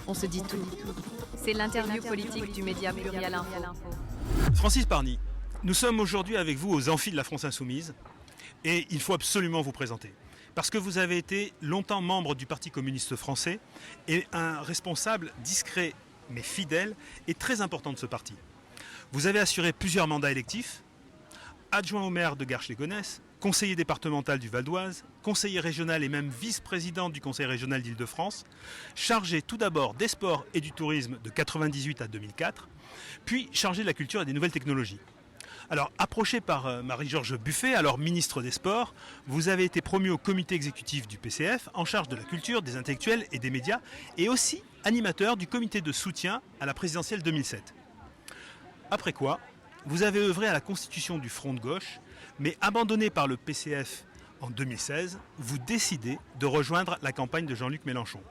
On se dit tout. C'est l'interview politique du média Pluriel Info. Francis Parny, nous sommes aujourd'hui avec vous aux amphis de la France Insoumise et il faut absolument vous présenter. Parce que vous avez été longtemps membre du Parti communiste français et un responsable discret mais fidèle et très important de ce parti. Vous avez assuré plusieurs mandats électifs, adjoint au maire de Garches-les-Gonesse, conseiller départemental du Val d'Oise, conseiller régional et même vice-président du Conseil régional d'Île-de-France, chargé tout d'abord des sports et du tourisme de 1998 à 2004, puis chargé de la culture et des nouvelles technologies. Alors, approché par Marie-Georges Buffet, alors ministre des Sports, vous avez été promu au comité exécutif du PCF, en charge de la culture, des intellectuels et des médias, et aussi animateur du comité de soutien à la présidentielle 2007. Après quoi, vous avez œuvré à la constitution du Front de gauche, mais abandonné par le PCF en 2016, vous décidez de rejoindre la campagne de Jean-Luc Mélenchon.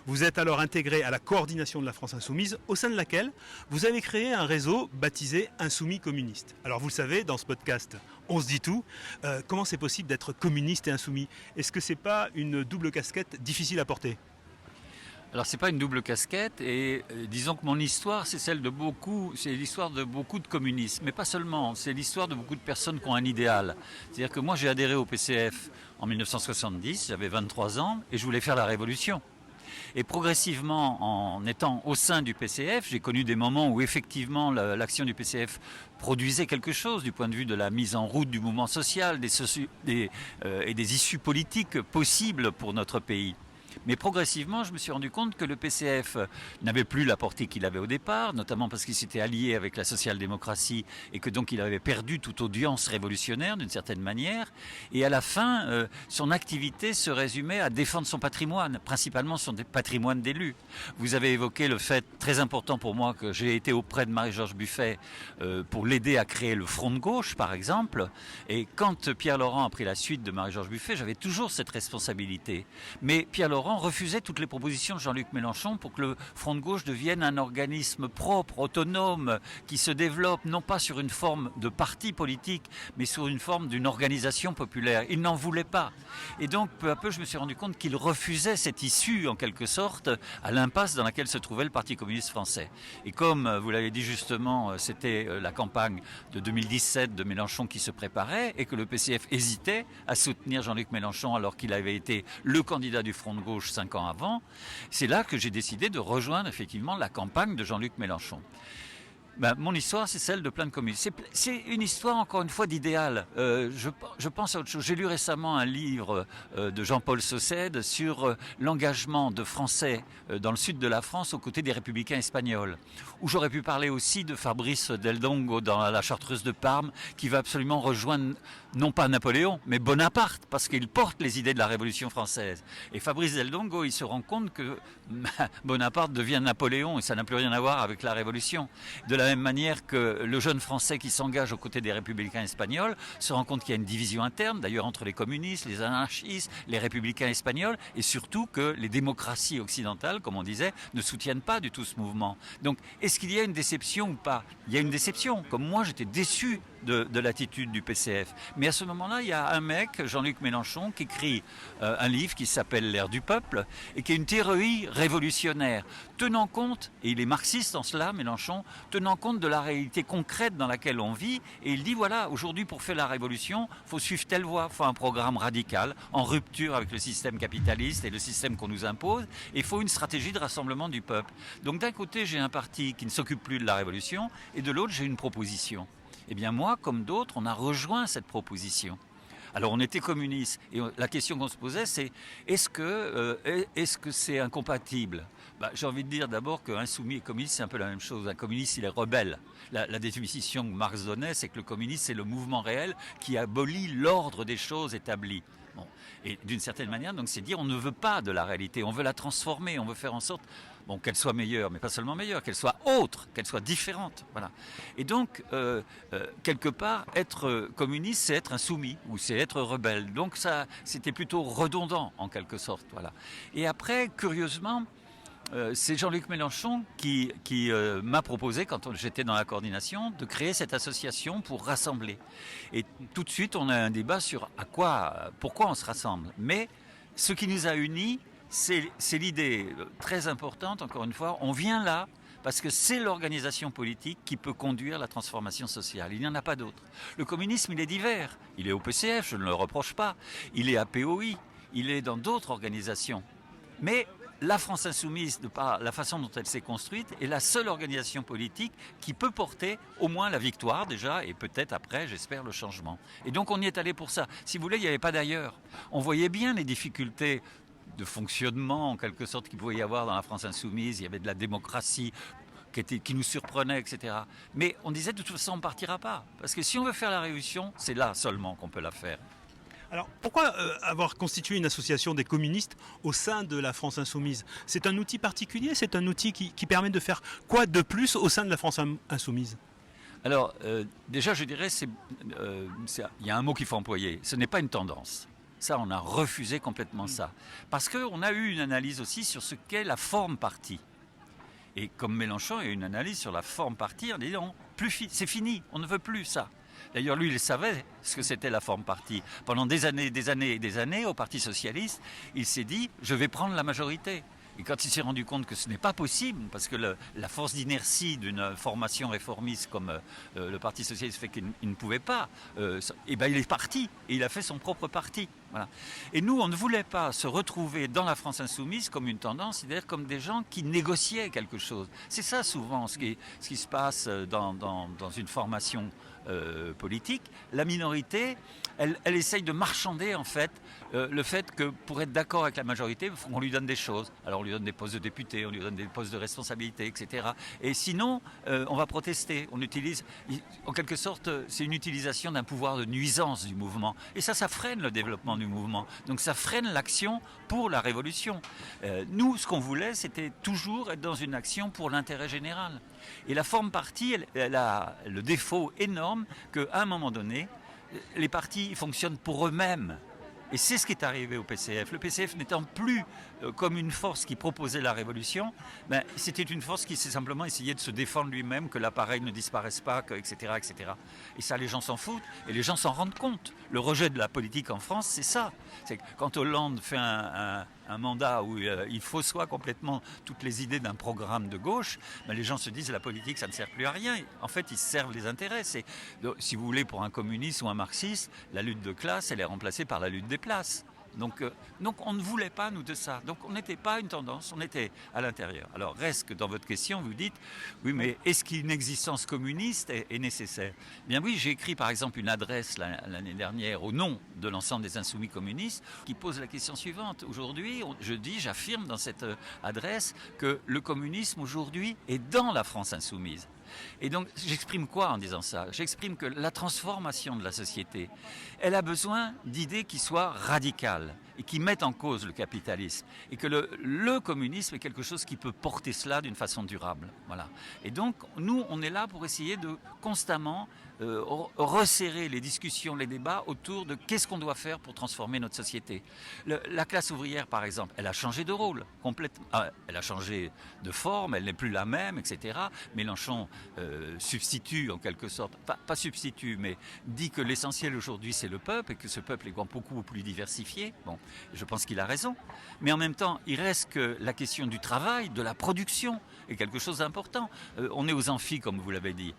Vous êtes alors intégré à la coordination de la France Insoumise, au sein de laquelle vous avez créé un réseau baptisé Insoumis Communistes. Alors vous le savez, dans ce podcast, on se dit tout. Comment c'est possible d'être communiste et insoumis? Est-ce que c'est pas une double casquette difficile à porter? Alors c'est pas une double casquette et disons que mon histoire c'est l'histoire de beaucoup de communistes, mais pas seulement, c'est l'histoire de beaucoup de personnes qui ont un idéal. C'est-à-dire que moi j'ai adhéré au PCF en 1970, j'avais 23 ans et je voulais faire la révolution. Et progressivement, en étant au sein du PCF, j'ai connu des moments où effectivement l'action du PCF produisait quelque chose du point de vue de la mise en route du mouvement social et des issues politiques possibles pour notre pays. Mais progressivement, je me suis rendu compte que le PCF n'avait plus la portée qu'il avait au départ, notamment parce qu'il s'était allié avec la social-démocratie et que donc il avait perdu toute audience révolutionnaire d'une certaine manière. Et à la fin, son activité se résumait à défendre son patrimoine, principalement son patrimoine d'élus. Vous avez évoqué le fait très important pour moi que j'ai été auprès de Marie-Georges Buffet pour l'aider à créer le Front de gauche, par exemple. Et quand Pierre Laurent a pris la suite de Marie-Georges Buffet, j'avais toujours cette responsabilité. Mais Pierre Laurent refusait toutes les propositions de Jean-Luc Mélenchon pour que le Front de gauche devienne un organisme propre, autonome, qui se développe non pas sur une forme de parti politique, mais sur une forme d'une organisation populaire. Il n'en voulait pas. Et donc, peu à peu, je me suis rendu compte qu'il refusait cette issue, en quelque sorte, à l'impasse dans laquelle se trouvait le Parti communiste français. Et comme vous l'avez dit justement, c'était la campagne de 2017 de Mélenchon qui se préparait et que le PCF hésitait à soutenir Jean-Luc Mélenchon alors qu'il avait été le candidat du Front de gauche 5 ans avant, c'est là que j'ai décidé de rejoindre effectivement la campagne de Jean-Luc Mélenchon. Mon histoire, c'est celle de plein de communistes. C'est une histoire, encore une fois, d'idéal. Je pense à autre chose. J'ai lu récemment un livre de Jean-Paul Saucède sur l'engagement de Français dans le sud de la France aux côtés des républicains espagnols. Où j'aurais pu parler aussi de Fabrice Del Dongo dans la Chartreuse de Parme, qui va absolument rejoindre, non pas Napoléon, mais Bonaparte, parce qu'il porte les idées de la Révolution française. Et Fabrice Del Dongo, il se rend compte que Bonaparte devient Napoléon, et ça n'a plus rien à voir avec la Révolution. De la même manière que le jeune Français qui s'engage aux côtés des républicains espagnols se rend compte qu'il y a une division interne, d'ailleurs entre les communistes, les anarchistes, les républicains espagnols, et surtout que les démocraties occidentales, comme on disait, ne soutiennent pas du tout ce mouvement. Donc, est-ce qu'il y a une déception ou pas? Il y a une déception. Comme moi, j'étais déçu de l'attitude du PCF. Mais à ce moment-là, il y a un mec, Jean-Luc Mélenchon, qui écrit un livre qui s'appelle L'ère du peuple, et qui est une théorie révolutionnaire, tenant compte, et il est marxiste en cela, Mélenchon, tenant compte de la réalité concrète dans laquelle on vit, et il dit, voilà, aujourd'hui, pour faire la révolution, il faut suivre telle voie, il faut un programme radical, en rupture avec le système capitaliste et le système qu'on nous impose, et il faut une stratégie de rassemblement du peuple. Donc d'un côté, j'ai un parti qui ne s'occupe plus de la révolution, et de l'autre, j'ai une proposition. Eh bien moi, comme d'autres, on a rejoint cette proposition. Alors on était communistes et la question qu'on se posait c'est est-ce que c'est incompatible? J'ai envie de dire d'abord qu'un soumis et communiste c'est un peu la même chose. Un communiste il est rebelle. La définition que Marx donnait c'est que le communiste c'est le mouvement réel qui abolit l'ordre des choses établies. Bon. Et d'une certaine manière, donc, c'est dire on ne veut pas de la réalité, on veut la transformer, on veut faire en sorte qu'elle soit meilleure, mais pas seulement meilleure, qu'elle soit autre, qu'elle soit différente. Voilà. Et donc, quelque part, être communiste, c'est être un soumis, ou c'est être rebelle. Donc ça, c'était plutôt redondant, en quelque sorte. Voilà. Et après, curieusement, c'est Jean-Luc Mélenchon qui m'a proposé, quand j'étais dans la coordination, de créer cette association pour rassembler. Et tout de suite, on a un débat sur pourquoi on se rassemble. Mais ce qui nous a unis, c'est l'idée très importante, encore une fois, on vient là parce que c'est l'organisation politique qui peut conduire la transformation sociale. Il n'y en a pas d'autre. Le communisme, il est divers. Il est au PCF, je ne le reproche pas. Il est à POI, il est dans d'autres organisations. Mais la France insoumise, de par la façon dont elle s'est construite, est la seule organisation politique qui peut porter au moins la victoire déjà, et peut-être après, j'espère, le changement. Et donc on y est allé pour ça. Si vous voulez, il n'y avait pas d'ailleurs. On voyait bien les difficultés de fonctionnement, en quelque sorte, qu'il pouvait y avoir dans la France insoumise. Il y avait de la démocratie qui nous surprenait, etc. Mais on disait, de toute façon, on ne partira pas. Parce que si on veut faire la révolution, c'est là seulement qu'on peut la faire. Alors pourquoi avoir constitué une association des communistes au sein de la France insoumise? C'est un outil particulier? C'est un outil qui permet de faire quoi de plus au sein de la France insoumise? Alors, déjà, je dirais, il y a un mot qu'il faut employer. Ce n'est pas une tendance. Ça, on a refusé complètement ça. Parce qu'on a eu une analyse aussi sur ce qu'est la forme parti. Et comme Mélenchon, il y a eu une analyse sur la forme parti en disant, c'est fini, on ne veut plus ça. D'ailleurs, lui, il savait ce que c'était la forme parti. Pendant des années et des années, au Parti socialiste, il s'est dit, je vais prendre la majorité. Et quand il s'est rendu compte que ce n'est pas possible, parce que la force d'inertie d'une formation réformiste comme le Parti socialiste fait qu'il ne pouvait pas, et ben il est parti, et il a fait son propre parti. Voilà. Et nous, on ne voulait pas se retrouver dans la France insoumise comme une tendance, c'est-à-dire comme des gens qui négociaient quelque chose. C'est ça souvent ce qui se passe dans une formation politique. La minorité, elle essaye de marchander en fait le fait que pour être d'accord avec la majorité, il faut qu'on lui donne des choses. Alors on lui donne des postes de député, on lui donne des postes de responsabilité, etc. Et sinon, on va protester. On utilise, en quelque sorte, c'est une utilisation d'un pouvoir de nuisance du mouvement. Et ça freine le développement du mouvement. Donc ça freine l'action pour la révolution. Nous, ce qu'on voulait, c'était toujours être dans une action pour l'intérêt général. Et la forme parti, elle a le défaut énorme qu'à un moment donné, les partis fonctionnent pour eux-mêmes. Et c'est ce qui est arrivé au PCF. Le PCF n'étant plus comme une force qui proposait la révolution, c'était une force qui s'est simplement essayé de se défendre lui-même, que l'appareil ne disparaisse pas, etc., etc. Et ça, les gens s'en foutent et les gens s'en rendent compte. Le rejet de la politique en France, c'est ça. C'est que quand Hollande fait un mandat où il faussoit complètement toutes les idées d'un programme de gauche, les gens se disent la politique, ça ne sert plus à rien. En fait, ils se servent les intérêts. Donc, si vous voulez, pour un communiste ou un marxiste, la lutte de classe, elle est remplacée par la lutte des places. Donc on ne voulait pas, nous, de ça. Donc on n'était pas une tendance, on était à l'intérieur. Alors reste que dans votre question, vous dites, oui, mais est-ce qu'une existence communiste est nécessaire? Bien oui, j'ai écrit par exemple une adresse l'année dernière au nom de l'ensemble des insoumis communistes qui pose la question suivante. Aujourd'hui, j'affirme dans cette adresse que le communisme aujourd'hui est dans la France insoumise. Et donc, j'exprime quoi en disant ça? J'exprime que la transformation de la société, elle a besoin d'idées qui soient radicales et qui mettent en cause le capitalisme. Et que le communisme est quelque chose qui peut porter cela d'une façon durable. Voilà. Et donc, nous, on est là pour essayer de constamment resserrer les discussions, les débats autour de qu'est-ce qu'on doit faire pour transformer notre société. La classe ouvrière, par exemple, elle a changé de rôle complètement. Elle a changé de forme, elle n'est plus la même, etc. Mélenchon substitue en quelque sorte, pas substitue, mais dit que l'essentiel aujourd'hui c'est le peuple et que ce peuple est beaucoup plus diversifié. Bon, je pense qu'il a raison. Mais en même temps, il reste que la question du travail, de la production est quelque chose d'important. On est aux amphis, comme vous l'avez dit.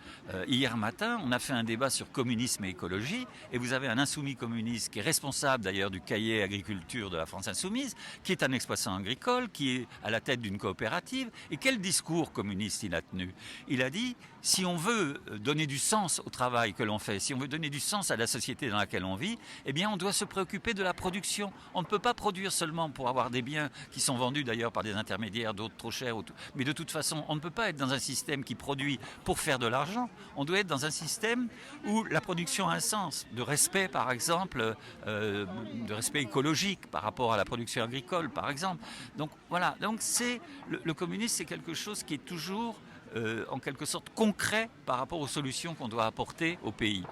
Hier matin, on a fait un débat sur communisme et écologie, et vous avez un insoumis communiste qui est responsable d'ailleurs du cahier agriculture de la France insoumise, qui est un exploitant agricole, qui est à la tête d'une coopérative. Et quel discours communiste il a tenu? Il a dit, si on veut donner du sens au travail que l'on fait, si on veut donner du sens à la société dans laquelle on vit, eh bien on doit se préoccuper de la production. On ne peut pas produire seulement pour avoir des biens qui sont vendus d'ailleurs par des intermédiaires, d'autres trop chers, mais de toute façon, on ne peut pas être dans un système qui produit pour faire de l'argent. On doit être dans un système où la production a un sens, de respect par exemple, de respect écologique par rapport à la production agricole par exemple. Donc voilà, donc le communisme, c'est quelque chose qui est toujours en quelque sorte concret par rapport aux solutions qu'on doit apporter au pays.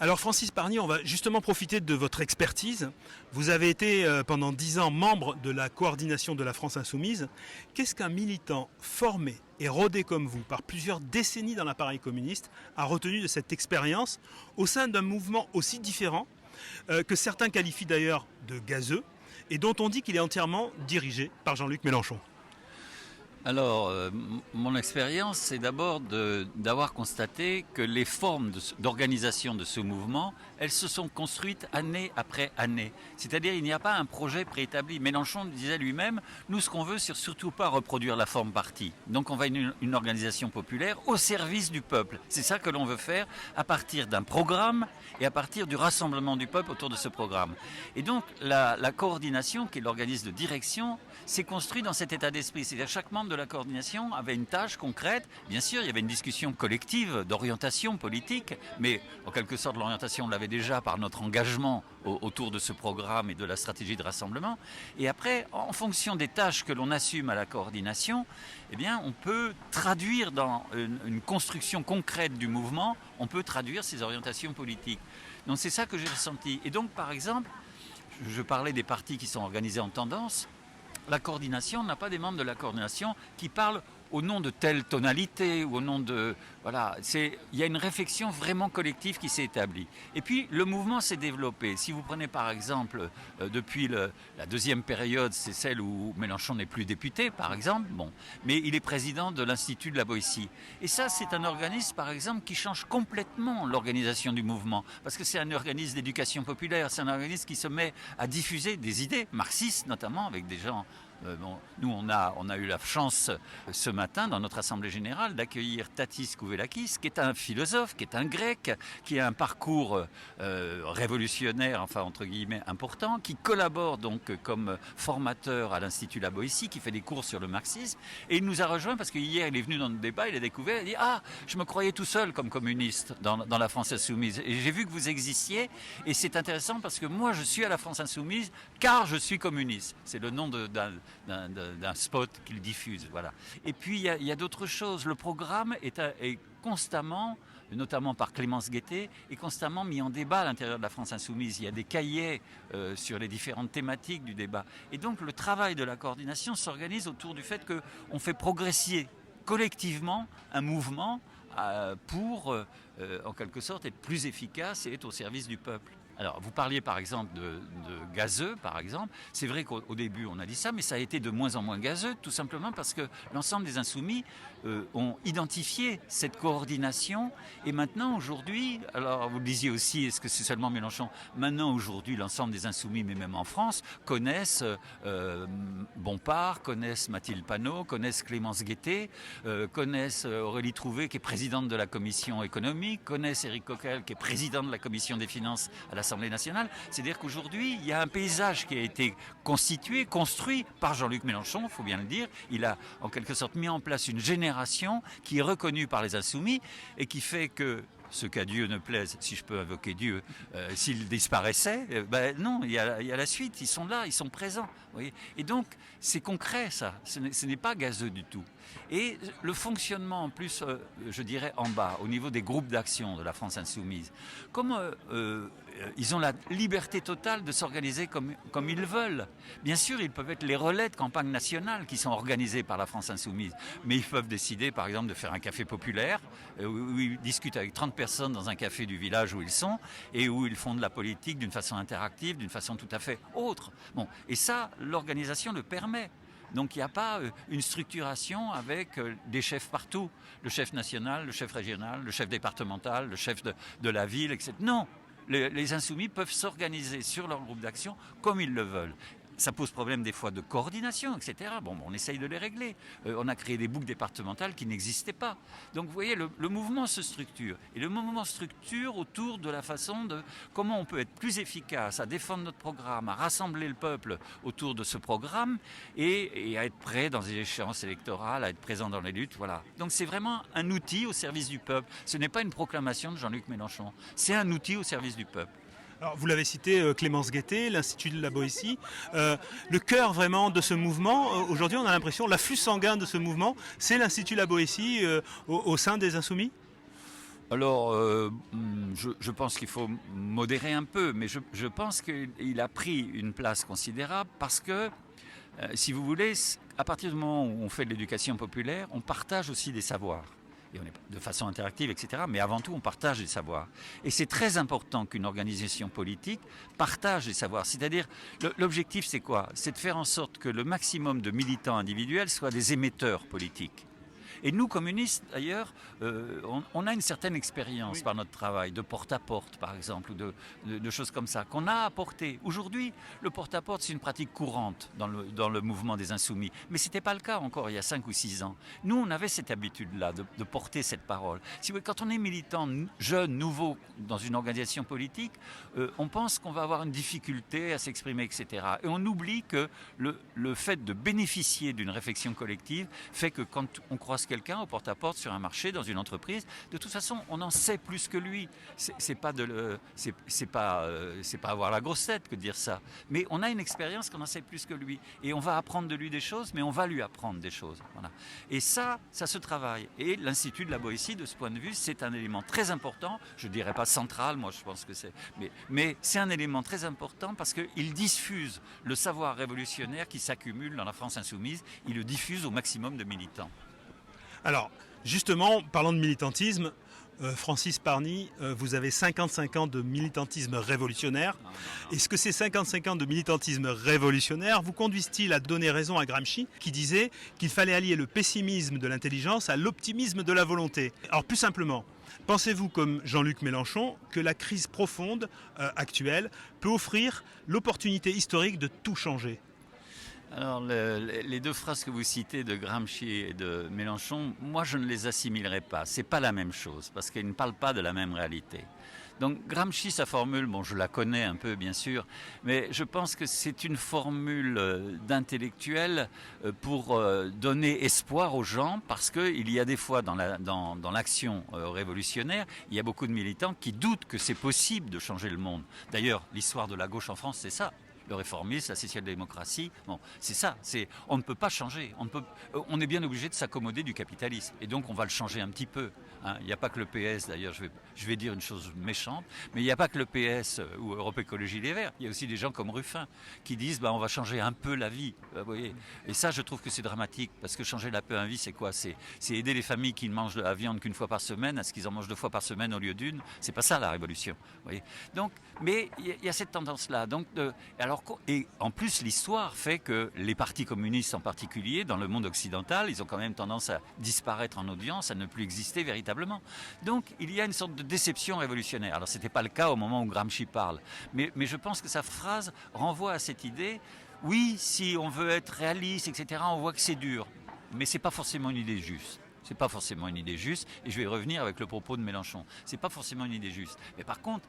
Alors Francis Pargny, on va justement profiter de votre expertise. Vous avez été pendant 10 ans membre de la coordination de la France insoumise. Qu'est-ce qu'un militant formé et rodé comme vous par plusieurs décennies dans l'appareil communiste a retenu de cette expérience au sein d'un mouvement aussi différent que certains qualifient d'ailleurs de gazeux et dont on dit qu'il est entièrement dirigé par Jean-Luc Mélenchon. Alors, mon expérience, c'est d'abord d'avoir constaté que les formes d'organisation de ce mouvement, elles se sont construites année après année. C'est-à-dire, il n'y a pas un projet préétabli. Mélenchon disait lui-même, nous, ce qu'on veut, c'est surtout pas reproduire la forme parti. Donc, on va une organisation populaire au service du peuple. C'est ça que l'on veut faire à partir d'un programme et à partir du rassemblement du peuple autour de ce programme. Et donc, la coordination, qui est l'organisme de direction, s'est construite dans cet état d'esprit. C'est-à-dire, chaque membre de la coordination avait une tâche concrète. Bien sûr, il y avait une discussion collective d'orientation politique, mais en quelque sorte, l'orientation, on l'avait déjà par notre engagement autour de ce programme et de la stratégie de rassemblement. Et après, en fonction des tâches que l'on assume à la coordination, eh bien, on peut traduire dans une construction concrète du mouvement, on peut traduire ces orientations politiques. Donc c'est ça que j'ai ressenti. Et donc, par exemple, je parlais des partis qui sont organisés en tendance. La coordination, on n'a pas des membres de la coordination qui parlent au nom de telle tonalité ou au nom de... Voilà, il y a une réflexion vraiment collective qui s'est établie. Et puis, le mouvement s'est développé. Si vous prenez par exemple, depuis la deuxième période, c'est celle où Mélenchon n'est plus député, par exemple, bon, mais il est président de l'Institut de la Boétie. Et ça, c'est un organisme, par exemple, qui change complètement l'organisation du mouvement. Parce que c'est un organisme d'éducation populaire, c'est un organisme qui se met à diffuser des idées, marxistes notamment, avec des gens... nous, on a eu la chance ce matin, dans notre Assemblée Générale, d'accueillir Tatis Kouvelakis, qui est un philosophe, qui est un grec, qui a un parcours révolutionnaire, enfin entre guillemets, important, qui collabore donc comme formateur à l'Institut La Boétie, qui fait des cours sur le marxisme. Et il nous a rejoints parce qu'hier, il est venu dans le débat, il a découvert, il a dit « Ah, je me croyais tout seul comme communiste dans la France Insoumise. Et j'ai vu que vous existiez. Et c'est intéressant parce que moi, je suis à la France Insoumise car je suis communiste. » C'est le nom d'un spot qu'il diffuse. Voilà. Et puis, il y a d'autres choses. Le programme est constamment, notamment par Clémence Guettet, est constamment mis en débat à l'intérieur de la France Insoumise. Il y a des cahiers sur les différentes thématiques du débat. Et donc, le travail de la coordination s'organise autour du fait qu'on fait progresser collectivement un mouvement pour, en quelque sorte, être plus efficace et être au service du peuple. Alors, vous parliez par exemple de gazeux, par exemple. C'est vrai qu'au début, on a dit ça, mais ça a été de moins en moins gazeux, tout simplement parce que l'ensemble des Insoumis ont identifié cette coordination. Et maintenant, aujourd'hui, alors vous le disiez aussi, est-ce que c'est seulement Mélenchon? Maintenant, aujourd'hui, l'ensemble des Insoumis, mais même en France, connaissent Bompard, connaissent Mathilde Panot, connaissent Clémence Guettet, connaissent Aurélie Trouvé, qui est présidente de la commission économique, connaissent Éric Coquerel, qui est président de la commission des finances à l'Assemblée nationale. C'est-à-dire qu'aujourd'hui, il y a un paysage qui a été constitué, construit par Jean-Luc Mélenchon, il faut bien le dire. Il a en quelque sorte mis en place une génération qui est reconnue par les Insoumis et qui fait que ce qu'à Dieu ne plaise, si je peux invoquer Dieu, s'il disparaissait, ben non, il y a la suite, ils sont là, ils sont présents. Vous voyez. Et donc, c'est concret ça, ce n'est pas gazeux du tout. Et le fonctionnement en plus, je dirais en bas, au niveau des groupes d'action de la France Insoumise, comme ils ont la liberté totale de s'organiser comme ils veulent. Bien sûr, ils peuvent être les relais de campagne nationale qui sont organisés par la France Insoumise, mais ils peuvent décider par exemple de faire un café populaire où ils discutent avec 30 personnes dans un café du village où ils sont et où ils font de la politique d'une façon interactive, d'une façon tout à fait autre. Bon, et ça, l'organisation le permet. Donc il n'y a pas une structuration avec des chefs partout, le chef national, le chef régional, le chef départemental, le chef de la ville, etc. Non, les Insoumis peuvent s'organiser sur leur groupe d'action comme ils le veulent. Ça pose problème des fois de coordination, etc. Bon, on essaye de les régler. On a créé des boucles départementales qui n'existaient pas. Donc vous voyez, le mouvement se structure. Et le mouvement structure autour de la façon de comment on peut être plus efficace à défendre notre programme, à rassembler le peuple autour de ce programme et à être prêt dans les échéances électorales, à être présent dans les luttes. Voilà. Donc c'est vraiment un outil au service du peuple. Ce n'est pas une proclamation de Jean-Luc Mélenchon. C'est un outil au service du peuple. Alors, vous l'avez cité, Clémence Guettet, l'Institut de la Boétie. Le cœur vraiment de ce mouvement, aujourd'hui on a l'impression, l'afflux sanguin de ce mouvement, c'est l'Institut de la Boétie au sein des Insoumis? Alors, je pense qu'il faut modérer un peu, mais je pense qu'il a pris une place considérable parce que, si vous voulez, à partir du moment où on fait de l'éducation populaire, on partage aussi des savoirs. et on est de façon interactive, etc. Mais avant tout, on partage des savoirs. Et c'est très important qu'une organisation politique partage des savoirs. C'est-à-dire, l'objectif, c'est quoi? C'est de faire en sorte que le maximum de militants individuels soient des émetteurs politiques. Et nous, communistes, d'ailleurs, on a une certaine expérience par notre travail, de porte-à-porte, par exemple, ou de choses comme ça, qu'on a apporté. Aujourd'hui, le porte-à-porte, c'est une pratique courante dans le mouvement des Insoumis. Mais ce n'était pas le cas encore il y a 5 ou 6 ans. Nous, on avait cette habitude-là de porter cette parole. Si vous voulez, quand on est militant, jeune, nouveau, dans une organisation politique, on pense qu'on va avoir une difficulté à s'exprimer, etc. Et on oublie que le fait de bénéficier d'une réflexion collective fait que quand on croise quelqu'un au porte-à-porte sur un marché, dans une entreprise, de toute façon, on en sait plus que lui. C'est pas avoir la grosse tête que de dire ça. Mais on a une expérience qu'on en sait plus que lui. Et on va apprendre de lui des choses, mais on va lui apprendre des choses. Voilà. Et ça se travaille. Et l'Institut de la Boétie, de ce point de vue, c'est un élément très important. Je ne dirais pas central, moi je pense que c'est... Mais c'est un élément très important parce qu'il diffuse le savoir révolutionnaire qui s'accumule dans la France insoumise. Il le diffuse au maximum de militants. Alors, justement, parlant de militantisme, Francis Parny, vous avez 55 ans de militantisme révolutionnaire. Est-ce que ces 55 ans de militantisme révolutionnaire vous conduisent-ils à donner raison à Gramsci, qui disait qu'il fallait allier le pessimisme de l'intelligence à l'optimisme de la volonté? Alors, plus simplement, pensez-vous, comme Jean-Luc Mélenchon, que la crise profonde actuelle peut offrir l'opportunité historique de tout changer? Alors, les deux phrases que vous citez de Gramsci et de Mélenchon, moi je ne les assimilerai pas. C'est pas la même chose, parce qu'ils ne parlent pas de la même réalité. Donc Gramsci, sa formule, bon, je la connais un peu bien sûr, mais je pense que c'est une formule d'intellectuel pour donner espoir aux gens, parce qu'il y a des fois dans l'action révolutionnaire, il y a beaucoup de militants qui doutent que c'est possible de changer le monde. D'ailleurs, l'histoire de la gauche en France, c'est ça. Le réformisme, la social-démocratie, bon, c'est ça. On ne peut pas changer. On est bien obligé de s'accommoder du capitalisme. Et donc, on va le changer un petit peu. Hein. Il n'y a pas que le PS, d'ailleurs, je vais dire une chose méchante, mais il n'y a pas que le PS ou Europe Écologie Les Verts. Il y a aussi des gens comme Ruffin qui disent on va changer un peu la vie. Vous voyez. Et ça, je trouve que c'est dramatique, parce que changer un peu la vie, c'est quoi? C'est aider les familles qui ne mangent de la viande qu'une fois par semaine à ce qu'ils en mangent 2 fois par semaine au lieu d'une. C'est pas ça la révolution. Vous voyez. Donc, mais il y a cette tendance-là. Donc, et en plus, l'histoire fait que les partis communistes en particulier, dans le monde occidental, ils ont quand même tendance à disparaître en audience, à ne plus exister véritablement. Donc, il y a une sorte de déception révolutionnaire. Alors, ce n'était pas le cas au moment où Gramsci parle. Mais je pense que sa phrase renvoie à cette idée, oui, si on veut être réaliste, etc., on voit que c'est dur. Mais ce n'est pas forcément une idée juste. C'est pas forcément une idée juste, et je vais revenir avec le propos de Mélenchon. C'est pas forcément une idée juste. Mais par contre,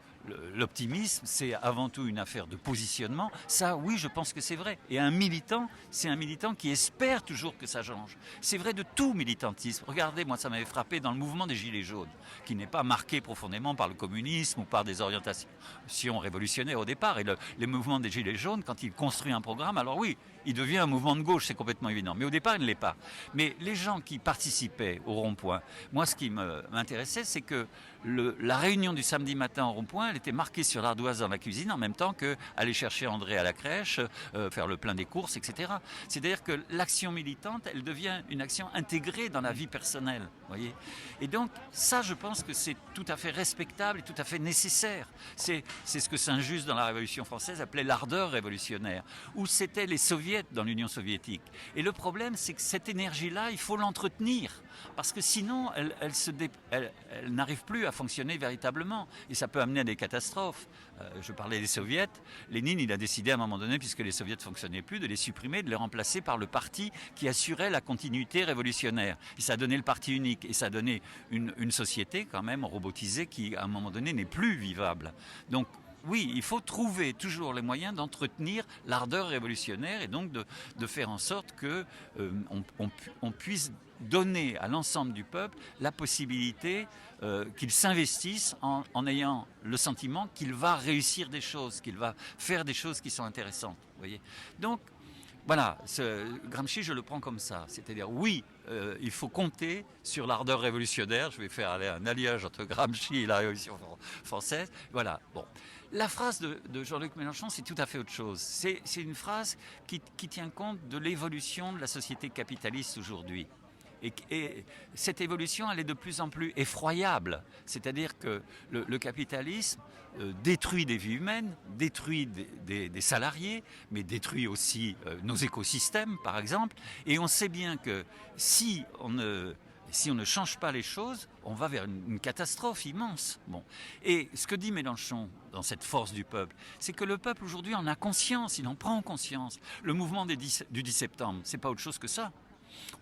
l'optimisme, c'est avant tout une affaire de positionnement. Ça, oui, je pense que c'est vrai. Et un militant, c'est un militant qui espère toujours que ça change. C'est vrai de tout militantisme. Regardez, moi, ça m'avait frappé dans le mouvement des Gilets jaunes, qui n'est pas marqué profondément par le communisme ou par des orientations révolutionnaires au départ. Et les mouvements des Gilets jaunes, quand il construit un programme, alors oui, il devient un mouvement de gauche, c'est complètement évident. Mais au départ, il ne l'est pas. Mais les gens qui participaient au rond-point, moi, ce qui m'intéressait, c'est que la réunion du samedi matin au rond-point, elle était marquée sur l'ardoise dans la cuisine, en même temps qu'aller chercher André à la crèche, faire le plein des courses, etc. C'est-à-dire que l'action militante, elle devient une action intégrée dans la vie personnelle. Voyez. Et donc, ça, je pense que c'est tout à fait respectable et tout à fait nécessaire. C'est ce que Saint-Just, dans la Révolution française, appelait l'ardeur révolutionnaire, où c'était les soviets dans l'Union soviétique. Et le problème, c'est que cette énergie-là, il faut l'entretenir, parce que sinon, elle n'arrive plus à fonctionner véritablement. Et ça peut amener à des catastrophes. Je parlais des soviets. Lénine, il a décidé à un moment donné, puisque les soviets ne fonctionnaient plus, de les supprimer, de les remplacer par le parti qui assurait la continuité révolutionnaire. Et ça a donné le parti unique. Et ça a donné une société quand même robotisée qui, à un moment donné, n'est plus vivable. Donc, oui, il faut trouver toujours les moyens d'entretenir l'ardeur révolutionnaire et donc de faire en sorte qu'on puisse donner à l'ensemble du peuple la possibilité qu'il s'investisse en ayant le sentiment qu'il va réussir des choses, qu'il va faire des choses qui sont intéressantes. Vous voyez. Donc, voilà, Gramsci, je le prends comme ça. C'est-à-dire, oui, il faut compter sur l'ardeur révolutionnaire. Je vais faire un alliage entre Gramsci et la Révolution française. Voilà, bon. La phrase de Jean-Luc Mélenchon, c'est tout à fait autre chose. C'est une phrase qui tient compte de l'évolution de la société capitaliste aujourd'hui. Et cette évolution, elle est de plus en plus effroyable. C'est-à-dire que le capitalisme détruit des vies humaines, détruit des salariés, mais détruit aussi nos écosystèmes, par exemple. Et on sait bien que si on ne change pas les choses, on va vers une catastrophe immense. Bon. Et ce que dit Mélenchon dans cette force du peuple, c'est que le peuple aujourd'hui en a conscience, il en prend conscience. Le mouvement du 10 septembre, c'est pas autre chose que ça.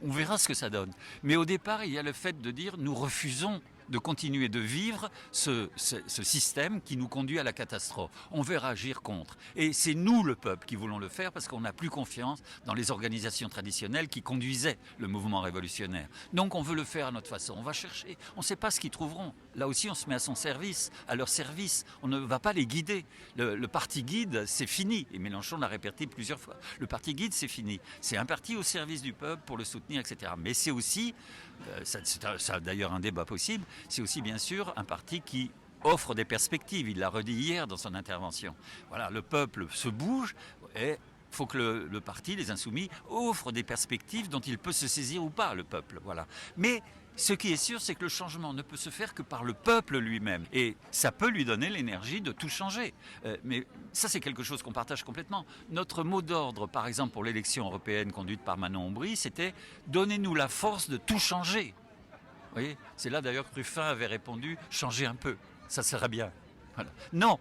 On verra ce que ça donne. Mais au départ, il y a le fait de dire nous refusons de continuer de vivre ce système qui nous conduit à la catastrophe. On veut agir contre. Et c'est nous, le peuple, qui voulons le faire parce qu'on n'a plus confiance dans les organisations traditionnelles qui conduisaient le mouvement révolutionnaire. Donc on veut le faire à notre façon. On va chercher. On ne sait pas ce qu'ils trouveront. Là aussi, on se met à son service, à leur service. On ne va pas les guider. Le parti guide, c'est fini. Et Mélenchon l'a répété plusieurs fois. Le parti guide, c'est fini. C'est un parti au service du peuple pour le soutenir, etc. Mais c'est aussi, ça a d'ailleurs un débat possible, c'est aussi bien sûr un parti qui offre des perspectives. Il l'a redit hier dans son intervention. Voilà, le peuple se bouge et il faut que le parti, les Insoumis, offre des perspectives dont il peut se saisir ou pas, le peuple. Voilà. Mais ce qui est sûr, c'est que le changement ne peut se faire que par le peuple lui-même. Et ça peut lui donner l'énergie de tout changer. Mais ça, c'est quelque chose qu'on partage complètement. Notre mot d'ordre, par exemple, pour l'élection européenne conduite par Manon Ombry, c'était « Donnez-nous la force de tout changer ». Vous voyez, c'est là d'ailleurs que Ruffin avait répondu « Changez un peu, ça serait bien ». Voilà. Non,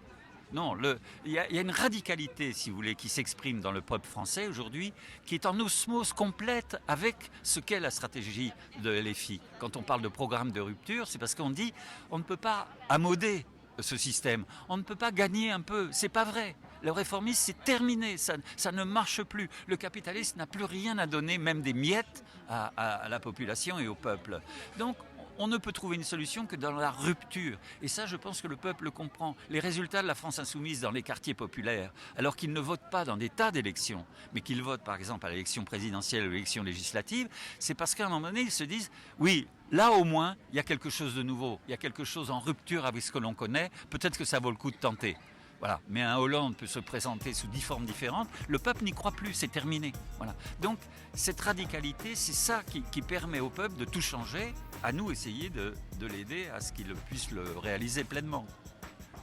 il y a une radicalité, si vous voulez, qui s'exprime dans le peuple français aujourd'hui, qui est en osmose complète avec ce qu'est la stratégie de LFI. Quand on parle de programme de rupture, c'est parce qu'on dit on ne peut pas ammoder ce système, on ne peut pas gagner un peu, c'est pas vrai. Le réformisme, c'est terminé, ça ne marche plus. Le capitalisme n'a plus rien à donner, même des miettes, à la population et au peuple. Donc, on ne peut trouver une solution que dans la rupture. Et ça, je pense que le peuple le comprend. Les résultats de la France insoumise dans les quartiers populaires, alors qu'ils ne votent pas dans des tas d'élections, mais qu'ils votent par exemple à l'élection présidentielle ou à l'élection législative, c'est parce qu'à un moment donné, ils se disent « Oui, là au moins, il y a quelque chose de nouveau, il y a quelque chose en rupture avec ce que l'on connaît, peut-être que ça vaut le coup de tenter ». Voilà. Mais un Hollande peut se présenter sous 10 formes différentes. Le peuple n'y croit plus, c'est terminé. Voilà. Donc cette radicalité, c'est ça qui permet au peuple de tout changer. À nous essayer de l'aider à ce qu'il puisse le réaliser pleinement.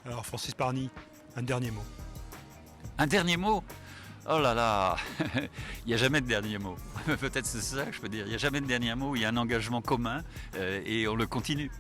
Alors Francis Parny, un dernier mot. Un dernier mot ? Oh là là, il n'y a jamais de dernier mot. Peut-être c'est ça que je peux dire. Il n'y a jamais de dernier mot, il y a un engagement commun et on le continue.